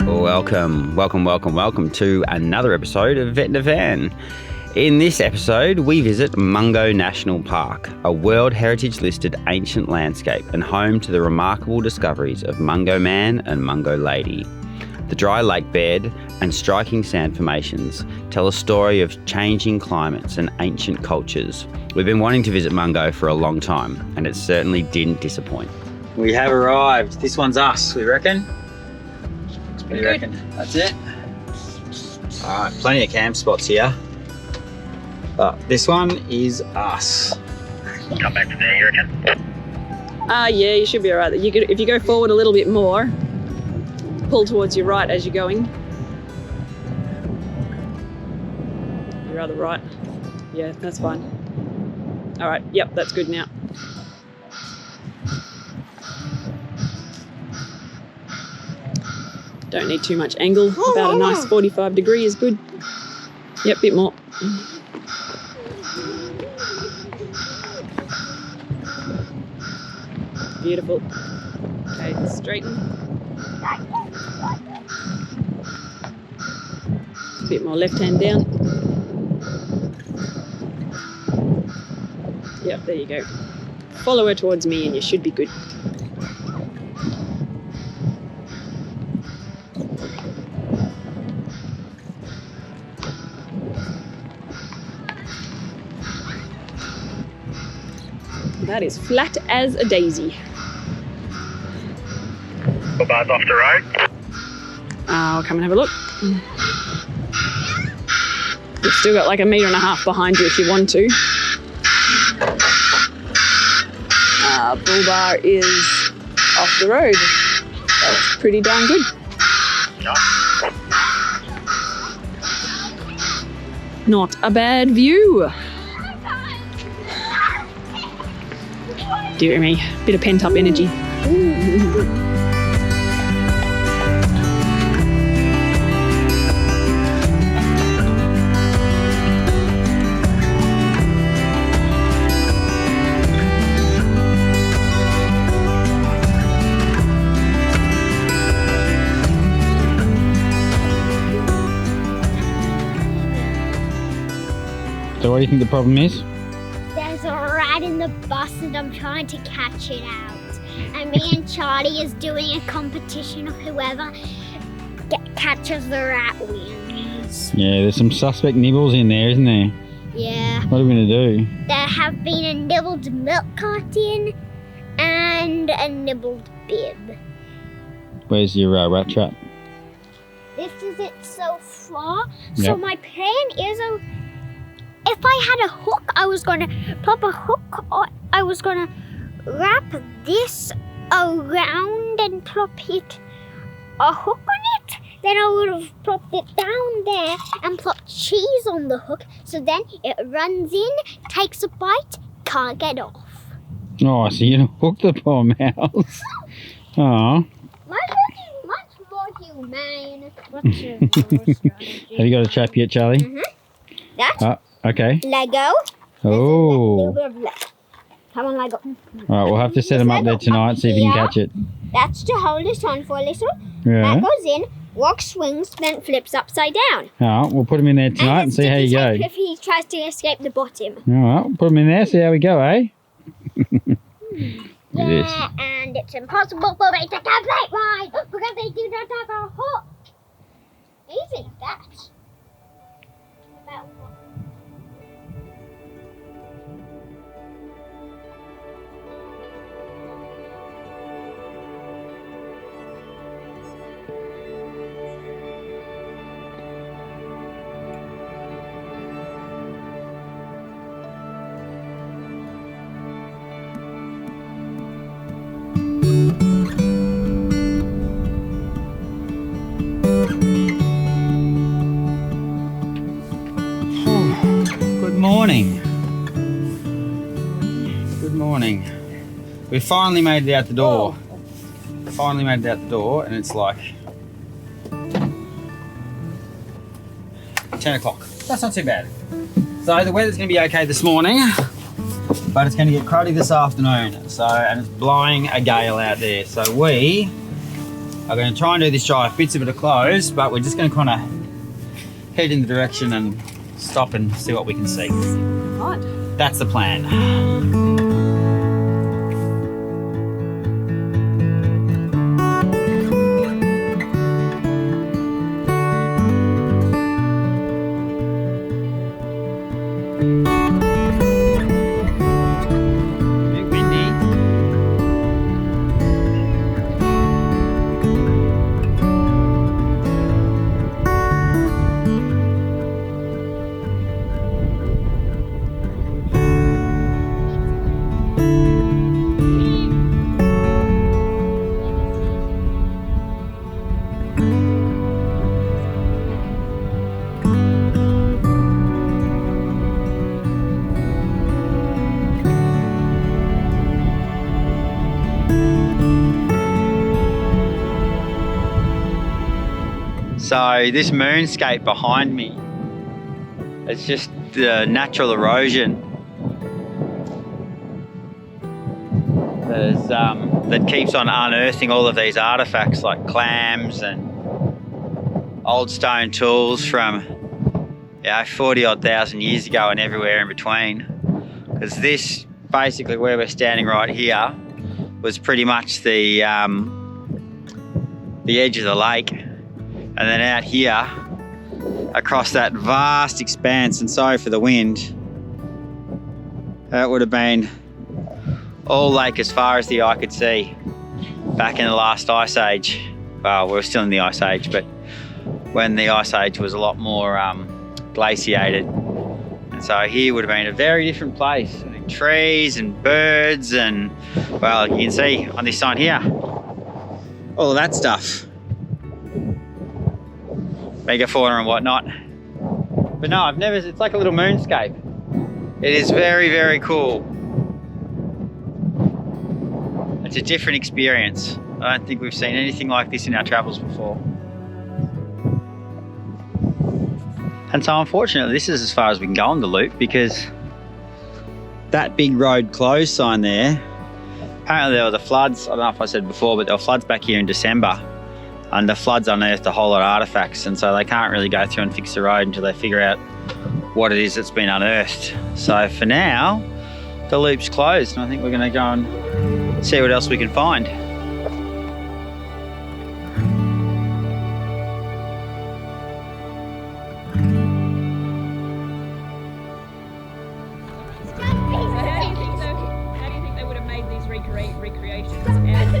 Welcome to another episode of Vet in a Van. In this episode, we visit Mungo National Park, a World Heritage listed ancient landscape and home to the remarkable discoveries of Mungo Man and Mungo Lady. The dry lakebed and striking sand formations tell a story of changing climates and ancient cultures. We've been wanting to visit Mungo for a long time, and it certainly didn't disappoint. We have arrived. This one's us, we reckon? What do you reckon? That's it? Alright, plenty of camp spots here. But this one is us. Come back to there, you reckon? Yeah, you should be alright. If you go forward a little bit more, pull towards your right as you're going. You're rather right. Yeah, that's fine. Alright, yep, that's good now. Don't need too much angle. About a nice 45 degree is good. Yep, bit more. Beautiful. Okay, straighten. A bit more left hand down. Yep, there you go. Follow her towards me and you should be good. That is flat as a daisy. Footpath off the road. I'll come and have a look. You've still got like 1.5 meters behind you if you want to. Bull bar is off the road. That's pretty darn good. Not a bad view. Dear me, bit of pent up energy. So what do you think the problem is? There's a rat in the bus and I'm trying to catch it out. And me and Charlie is doing a competition of whoever catches the rat wins. Yeah, there's some suspect nibbles in there, isn't there? Yeah. What are we going to do? There have been a nibbled milk carton and a nibbled bib. Where's your rat trap? This is it so far. Yep. So my plan is if I had a hook, I was going to plop a hook on, I was going to wrap this around and plop a hook on it. Then I would have plopped it down there and plopped cheese on the hook. So then it runs in, takes a bite, can't get off. Oh, so you hooked the poor mouse. Oh. My hook is much more humane. What's your strategy? Have you got a trap yet, Charlie? Mm-hmm. That. Okay. Lego. Oh. Come on, Lego. Alright, we'll have to set them up there tonight, see if you can catch it. That's to hold it on for a little. Yeah. That goes in, walks, swings, then flips upside down. Alright, we'll put them in there tonight and see how you go. If he tries to escape the bottom. Alright, we'll put them in there, see how we go, eh? Look at this. And it's impossible for me to complete mine because they do not have a hook. Even that. About what? Good morning. We finally made it out the door. And it's like 10 o'clock. That's not too bad. So the weather's going to be okay this morning, but it's going to get cruddy this afternoon. And it's blowing a gale out there. So we I'm going to try and do this drive. Bits of it are closed, but we're just going to kind of head in the direction and stop and see what we can see. Right. That's the plan. So this moonscape behind me, it's just the natural erosion that keeps on unearthing all of these artifacts like clams and old stone tools from 40 odd thousand years ago and everywhere in between. Because this, basically where we're standing right here, was pretty much the edge of the lake. And then out here, across that vast expanse, and sorry for the wind, that would have been all lake as far as the eye could see back in the last ice age. Well, we're still in the ice age, but when the ice age was a lot more glaciated. And so here would have been a very different place. Trees and birds and, well, you can see on this sign here, all of that stuff. Megafauna and whatnot. But no, it's like a little moonscape. It is very, very cool. It's a different experience. I don't think we've seen anything like this in our travels before. And so unfortunately, this is as far as we can go on the loop, because that big road closed sign there, apparently there were the floods. I don't know if I said before, but there were floods back here in December. And the floods unearthed a whole lot of artifacts, and so they can't really go through and fix the road until they figure out what it is that's been unearthed. So for now, the loop's closed, and I think we're going to go and see what else we can find. How do you think they would have made these recreations out of the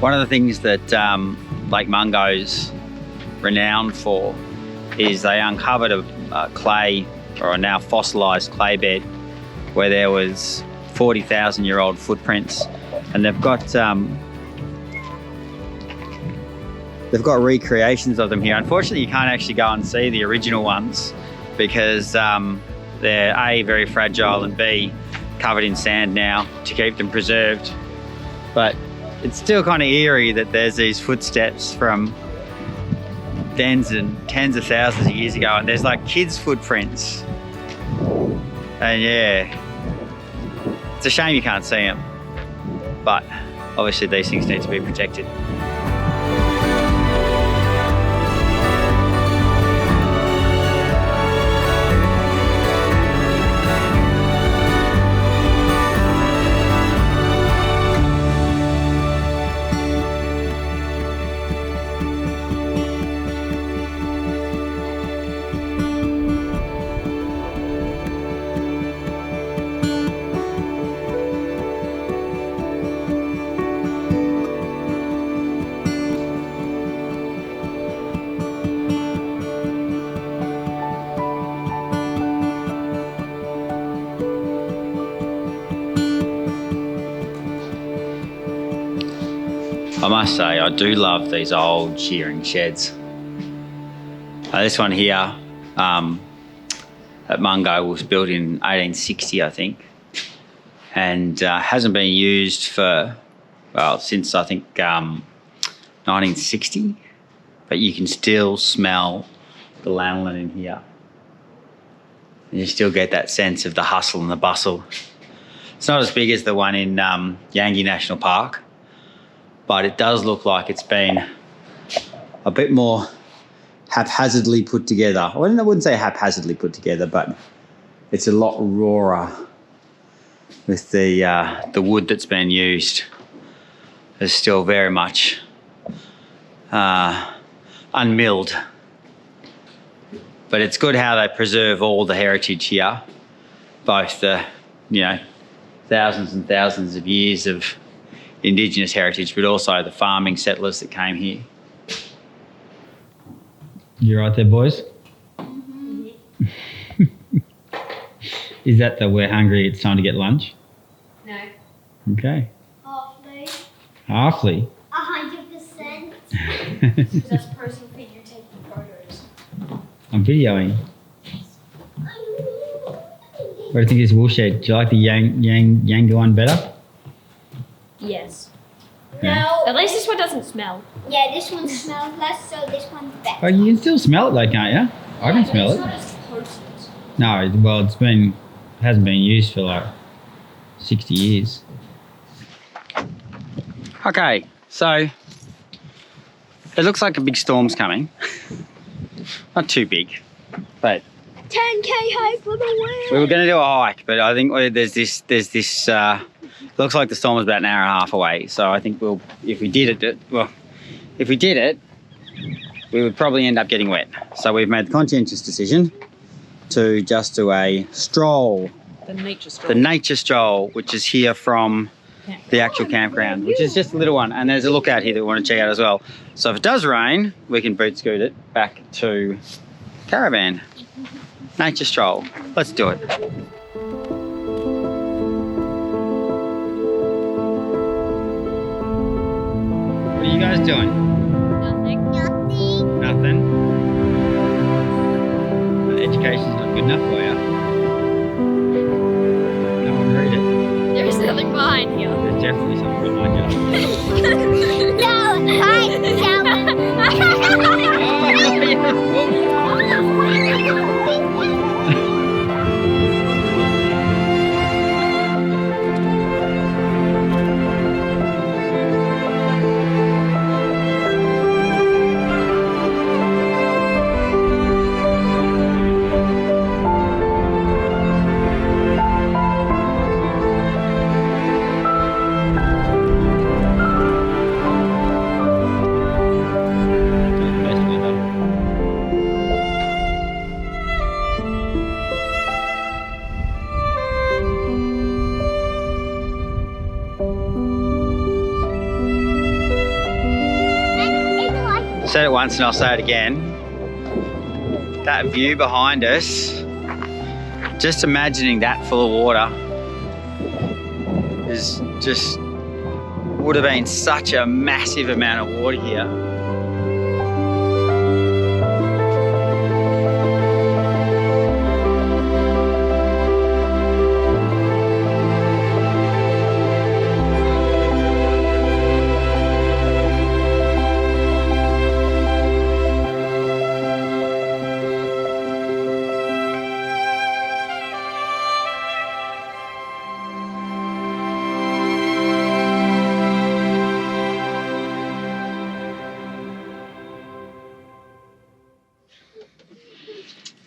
One of the things that Lake Mungo's renowned for is they uncovered a clay, or a now fossilised clay bed, where there was 40,000-year-old footprints, and they've got recreations of them here. Unfortunately, you can't actually go and see the original ones because they're A, very fragile, and B, covered in sand now to keep them preserved. But it's still kind of eerie that there's these footsteps from tens of thousands of years ago, and there's like kids' footprints. And yeah, it's a shame you can't see them, but obviously these things need to be protected. I must say, I do love these old shearing sheds. This one here at Mungo was built in 1860, I think. and hasn't been used for, well, since I think 1960, but you can still smell the lanolin in here. And you still get that sense of the hustle and the bustle. It's not as big as the one in Mungo National Park, but it does look like it's been a bit more haphazardly put together. Well, I wouldn't say haphazardly put together, but it's a lot rawer with the wood that's been used. Is still very much unmilled. But it's good how they preserve all the heritage here, both the, thousands and thousands of years of Indigenous heritage, but also the farming settlers that came here. You right there, boys? Mm-hmm. Is that the we're hungry, it's time to get lunch? No. Okay. Halfly. Halfly? 100%. That's person figure taking photos. I'm videoing. What do you think of this wool shed? Do you like the Yanga one better? Yes. No. At least this one doesn't smell. Yeah, this one smells less, so this one's better. Oh, you can still smell it though, can't you? I can smell It's it. not as potent. No, well, hasn't been used for like 60 years. Okay, so it looks like a big storm's coming. Not too big, but 10K hike for the win. we were going to do a hike, but I think there's this. Looks like the storm is about an hour and a half away. So I think if we did it, we would probably end up getting wet. So we've made the conscientious decision to just do a stroll. The nature stroll. The nature stroll, which is here from the actual campground, which is just a little one. And there's a lookout here that we want to check out as well. So if it does rain, we can boot scoot it back to caravan. Nature stroll. Let's do it. What are you guys doing? Nothing. Nothing? Education's not good enough for you. No one read it. There's nothing behind here. There's definitely something behind you. No, I I said it once and I'll say it again. That view behind us, just imagining that full of water is just, would have been such a massive amount of water here.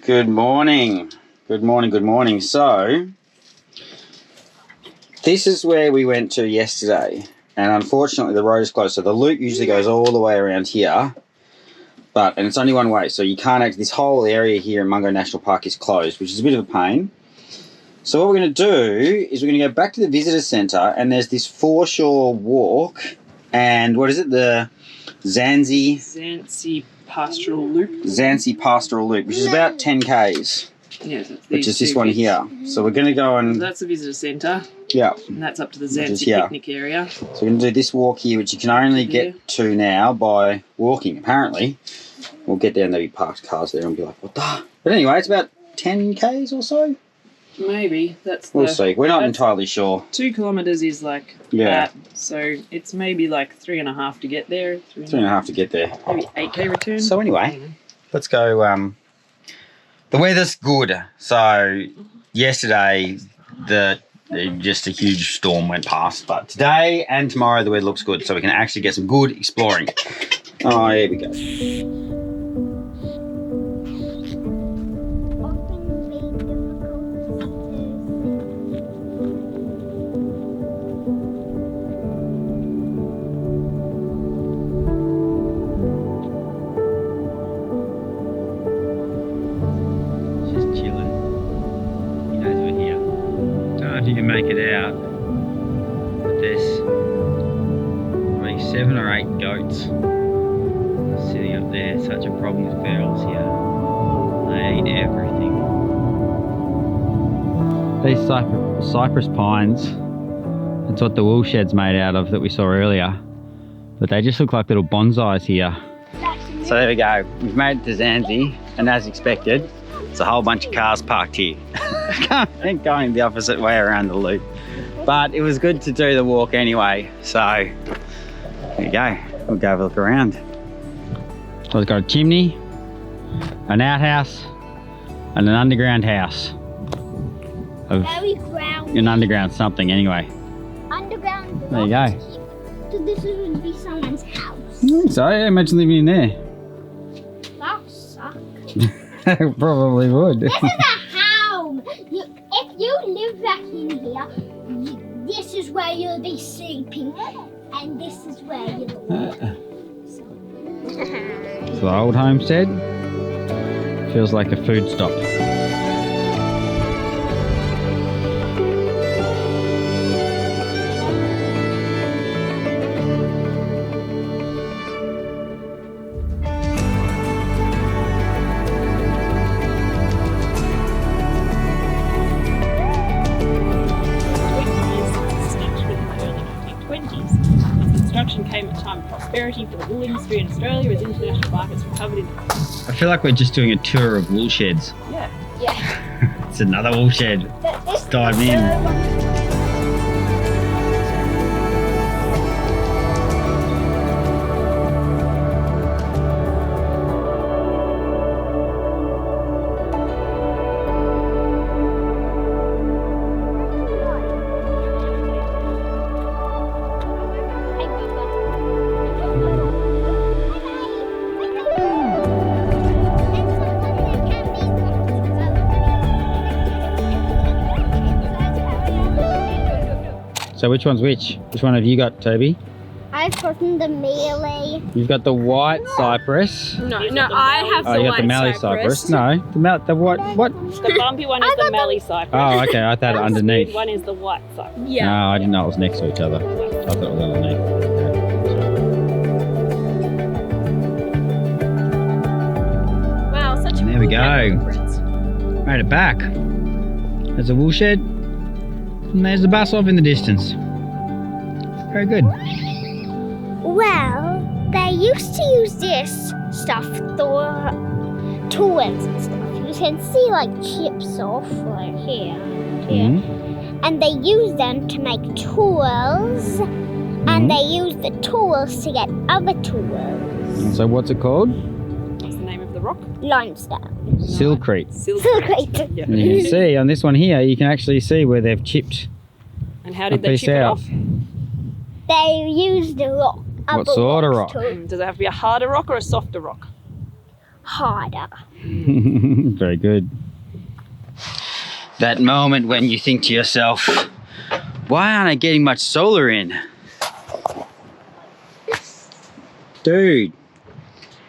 Good morning. Good morning, good morning. So, this is where we went to yesterday. And unfortunately, the road is closed. So the loop usually goes all the way around here. And it's only one way. So you can't actually, this whole area here in Mungo National Park is closed, which is a bit of a pain. So what we're going to do is we're going to go back to the visitor centre, and there's this foreshore walk. And what is it? The Zansi Pastoral Loop. Zansi Pastoral Loop, which is about 10 k's, Yeah, which is this one here. So we're going to go and That's the visitor centre, yeah. and that's up to the Which is Zansi here. picnic area. So we're going to do this walk here, which you can only get to now by walking. Apparently, we'll get there and there'll be parked cars there and be like, what the? But anyway, it's about 10 k's or so. Maybe that's We'll see. We're not that's- entirely sure. 2 kilometres is like that, so it's maybe like 3.5 to get there. 3.5 to get there. Maybe 8k return. So anyway, let's go. The weather's good. So yesterday, just a huge storm went past, but today and tomorrow the weather looks good, so we can actually get some good exploring. Oh, here we go. If you can make it out, but there's like 7 or 8 goats sitting up there. Such a problem with bears here. They eat everything. These cypress pines, that's what the wool shed's made out of that we saw earlier, but they just look like little bonsais here. So there we go, we've made it to Zansi, and as expected, it's a whole bunch of cars parked here. Going the opposite way around the loop. But it was good to do the walk anyway, so there you go. We'll go have a look around. So it's got a chimney, an outhouse, and an underground house. Very ground. An underground something anyway. Underground. There you go. So this would be someone's house. I think so, yeah, imagine living in there. That sucks. Probably would. This is a home. If you live back in here, this is where you'll be sleeping, and this is where you'll be. So the old homestead feels like a food stop. Came at a time of prosperity for the wool industry in Australia as international markets recovered in. I feel like we're just doing a tour of wool sheds. Yeah. Yeah. It's another wool shed. This Dive in. So which one's which? Which one have you got, Toby? I've gotten the melee. You've got the white cypress. No, I have Oh, the you got white the mallee cypress. No, the what? The bumpy one is the mallee cypress. Oh, okay. I thought it underneath. The one is the white cypress. No, I didn't know it was next to each other. I thought it was underneath. Wow, such a There we cool go. footprint. Made it back. There's a wool shed. And there's the bus off in the distance. Very good. Well, they used to use this stuff for tools and stuff. You can see like chips off right here and here. Mhm. And they use them to make tools. And they use the tools to get other tools. So what's it called? What's the name of the rock? Limestone. Silkrete. Silkrete. Yeah. And you can see on this one here, you can actually see where they've chipped. And how did a they piece chip it out. off? They used the rock. What other sort of rocks rock? too. Does it have to be a harder rock or a softer rock? Harder. Very good. That moment when you think to yourself, why aren't I getting much solar in? Dude,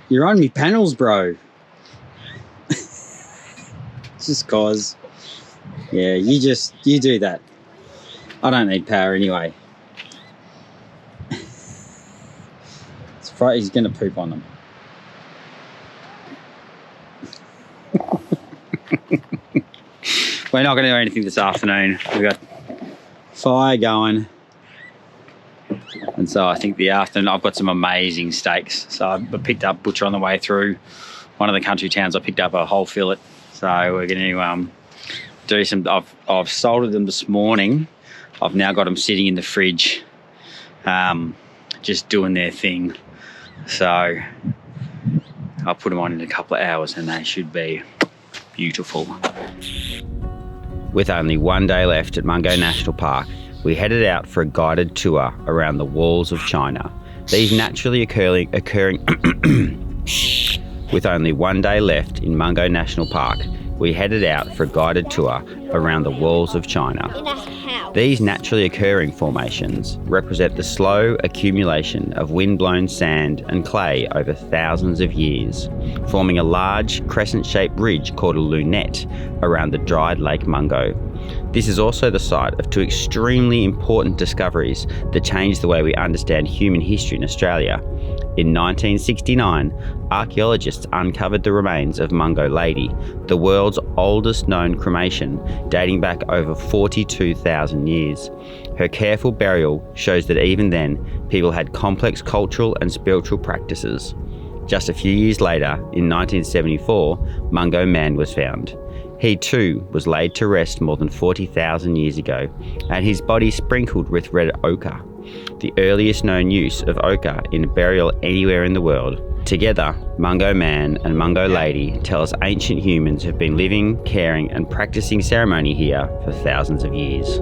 you're on me panels, bro. Just cause. Yeah, you do that. I don't need power anyway. It's fright he's gonna poop on them. We're not gonna do anything this afternoon. We've got fire going. And so I think the afternoon, I've got some amazing steaks. So I picked up butcher on the way through one of the country towns. I picked up a whole fillet. So we're going to do some. I've salted them this morning. I've now got them sitting in the fridge, just doing their thing. So I'll put them on in a couple of hours and they should be beautiful. With only one day left at Mungo National Park, we headed out for a guided tour around the walls of China. These naturally occurring With only one day left in Mungo National Park, we headed out for a guided tour around the walls of China. In a house. These naturally occurring formations represent the slow accumulation of wind-blown sand and clay over thousands of years, forming a large crescent-shaped ridge called a lunette around the dried Lake Mungo. This is also the site of two extremely important discoveries that changed the way we understand human history in Australia. In 1969, archaeologists uncovered the remains of Mungo Lady, the world's oldest known cremation, dating back over 42,000 years. Her careful burial shows that even then, people had complex cultural and spiritual practices. Just a few years later, in 1974, Mungo Man was found. He too was laid to rest more than 40,000 years ago, and his body sprinkled with red ochre, the earliest known use of ochre in burial anywhere in the world. Together, Mungo Man and Mungo Lady tell us ancient humans have been living, caring and practicing ceremony here for thousands of years.